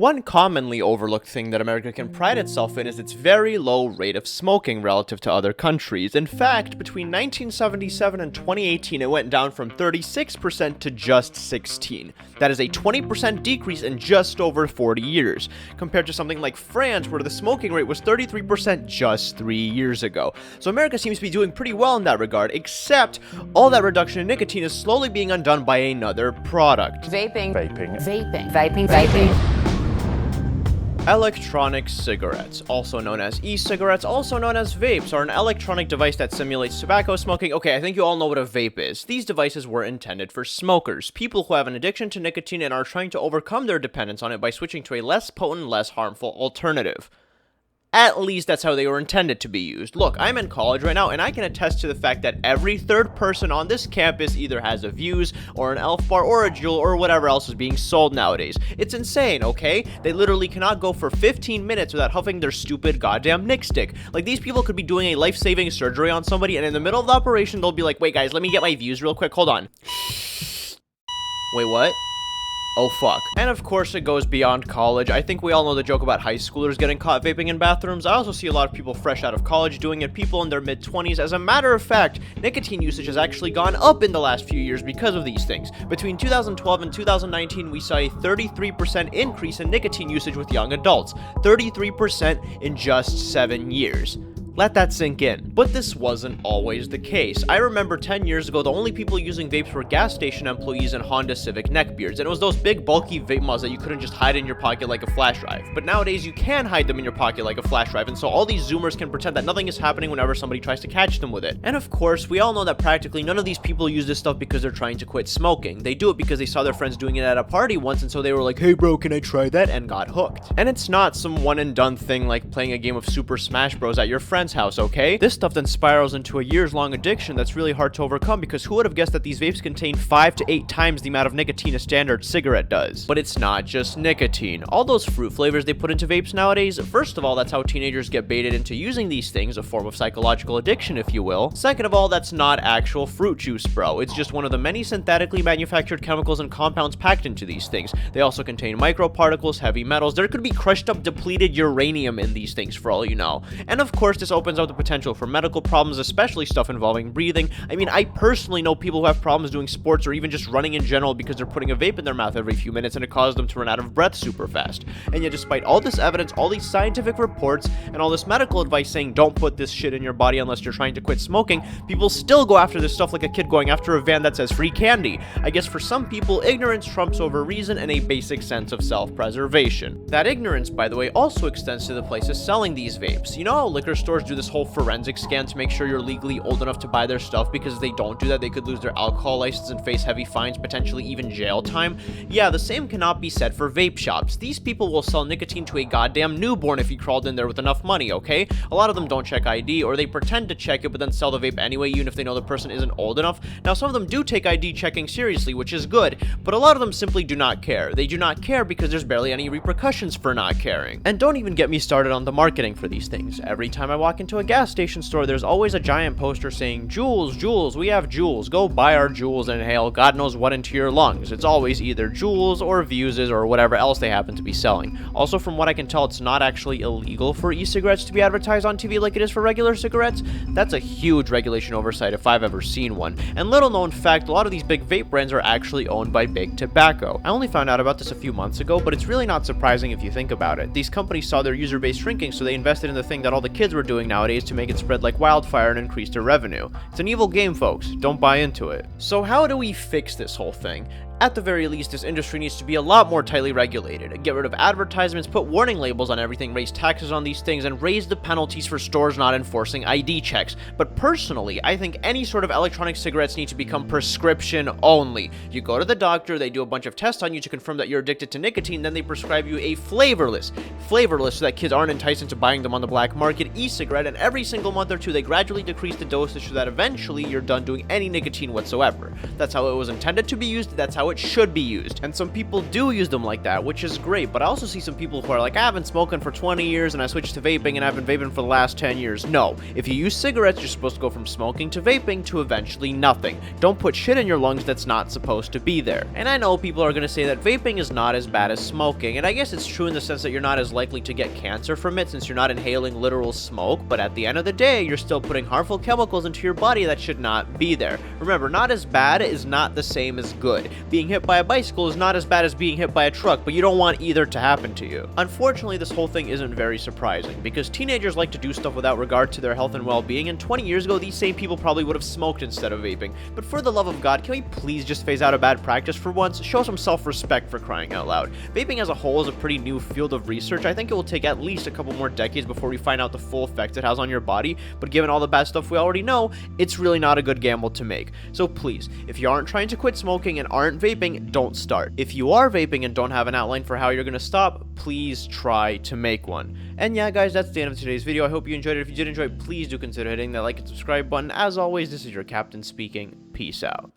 One commonly overlooked thing that America can pride itself in is its very low rate of smoking relative to other countries. In fact, between 1977 and 2018, it went down from 36% to just 16%. That is a 20% decrease in just over 40 years, compared to something like France, where the smoking rate was 33% just 3 years ago. So America seems to be doing pretty well in that regard, except all that reduction in nicotine is slowly being undone by another product. Vaping. Vaping. Vaping. Vaping. Vaping. Electronic cigarettes, also known as e-cigarettes, also known as vapes, are an electronic device that simulates tobacco smoking. Okay, I think you all know what a vape is. These devices were intended for smokers, people who have an addiction to nicotine and are trying to overcome their dependence on it by switching to a less potent, less harmful alternative. At least that's how they were intended to be used. Look, I'm in college right now, and I can attest to the fact that every third person on this campus either has a Vuse, or an Elf Bar, or a Juul, or whatever else is being sold nowadays. It's insane, okay? They literally cannot go for 15 minutes without huffing their stupid goddamn Nick stick. Like, these people could be doing a life-saving surgery on somebody, and in the middle of the operation, they'll be like, wait guys, let me get my Vuse real quick, hold on. Wait, what? Oh fuck. And of course it goes beyond college. I think we all know the joke about high schoolers getting caught vaping in bathrooms. I also see a lot of people fresh out of college doing it, people in their mid-20s. As a matter of fact, nicotine usage has actually gone up in the last few years because of these things. Between 2012 and 2019, we saw a 33% increase in nicotine usage with young adults. 33% in just 7 years. Let that sink in. But this wasn't always the case. I remember 10 years ago, the only people using vapes were gas station employees and Honda Civic neckbeards, and it was those big bulky vape mods that you couldn't just hide in your pocket like a flash drive. But nowadays, you can hide them in your pocket like a flash drive, and so all these Zoomers can pretend that nothing is happening whenever somebody tries to catch them with it. And of course, we all know that practically none of these people use this stuff because they're trying to quit smoking. They do it because they saw their friends doing it at a party once, and so they were like, hey bro, can I try that? And got hooked. And it's not some one and done thing like playing a game of Super Smash Bros at your friend's house, okay? This stuff then spirals into a years-long addiction that's really hard to overcome, because who would have guessed that these vapes contain 5 to 8 times the amount of nicotine a standard cigarette does? But it's not just nicotine. All those fruit flavors they put into vapes nowadays, first of all, that's how teenagers get baited into using these things, a form of psychological addiction, if you will. Second of all, that's not actual fruit juice, bro. It's just one of the many synthetically manufactured chemicals and compounds packed into these things. They also contain microparticles, heavy metals. There could be crushed up depleted uranium in these things, for all you know. And of course, this opens up the potential for medical problems, especially stuff involving breathing. I mean, I personally know people who have problems doing sports or even just running in general because they're putting a vape in their mouth every few minutes and it causes them to run out of breath super fast. And yet, despite all this evidence, all these scientific reports, and all this medical advice saying don't put this shit in your body unless you're trying to quit smoking, people still go after this stuff like a kid going after a van that says free candy. I guess for some people, ignorance trumps over reason and a basic sense of self-preservation. That ignorance, by the way, also extends to the places selling these vapes. You know how liquor stores do this whole forensic scan to make sure you're legally old enough to buy their stuff, because if they don't do that, they could lose their alcohol license and face heavy fines, potentially even jail time? Yeah, the same cannot be said for vape shops. These people will sell nicotine to a goddamn newborn if you crawled in there with enough money, okay? A lot of them don't check ID, or they pretend to check it but then sell the vape anyway, even if they know the person isn't old enough. Now, some of them do take ID checking seriously, which is good, but a lot of them simply do not care. They do not care because there's barely any repercussions for not caring. And don't even get me started on the marketing for these things. Every time I walk into a gas station store, there's always a giant poster saying, Juuls, Juuls, we have Juuls, go buy our Juuls and inhale God knows what into your lungs. It's always either Juuls or Vuses or whatever else they happen to be selling. Also, from what I can tell, it's not actually illegal for e-cigarettes to be advertised on TV like it is for regular cigarettes. That's a huge regulation oversight if I've ever seen one. And little known fact, a lot of these big vape brands are actually owned by big tobacco. I only found out about this a few months ago, but it's really not surprising if you think about it. These companies saw their user base shrinking, so they invested in the thing that all the kids were doing nowadays to make it spread like wildfire and increase their revenue. It's an evil game, folks. Don't buy into it. So how do we fix this whole thing? At the very least, this industry needs to be a lot more tightly regulated. Get rid of advertisements, put warning labels on everything, raise taxes on these things, and raise the penalties for stores not enforcing ID checks. But personally, I think any sort of electronic cigarettes need to become prescription only. You go to the doctor, they do a bunch of tests on you to confirm that you're addicted to nicotine, then they prescribe you a flavorless so that kids aren't enticed into buying them on the black market e-cigarette, and every single month or two they gradually decrease the dosage so that eventually you're done doing any nicotine whatsoever. That's how it was intended to be used, that's how how it should be used. And some people do use them like that, which is great, but I also see some people who are like, I've been smoking for 20 years and I switched to vaping and I've been vaping for the last 10 years. No, if you use cigarettes, you're supposed to go from smoking to vaping to eventually nothing. Don't put shit in your lungs that's not supposed to be there. And I know people are going to say that vaping is not as bad as smoking, and I guess it's true in the sense that you're not as likely to get cancer from it since you're not inhaling literal smoke, but at the end of the day, you're still putting harmful chemicals into your body that should not be there. Remember, not as bad is not the same as good. Being hit by a bicycle is not as bad as being hit by a truck, but you don't want either to happen to you. Unfortunately, this whole thing isn't very surprising, because teenagers like to do stuff without regard to their health and well-being, and 20 years ago, these same people probably would have smoked instead of vaping. But for the love of God, can we please just phase out a bad practice for once? Show some self-respect, for crying out loud. Vaping as a whole is a pretty new field of research. I think it will take at least a couple more decades before we find out the full effects it has on your body, but given all the bad stuff we already know, it's really not a good gamble to make. So please, if you aren't trying to quit smoking and aren't vaping, don't start. If you are vaping and don't have an outline for how you're going to stop, please try to make one. And yeah, guys, that's the end of today's video. I hope you enjoyed it. If you did enjoy it, please do consider hitting that like and subscribe button. As always, this is your captain speaking. Peace out.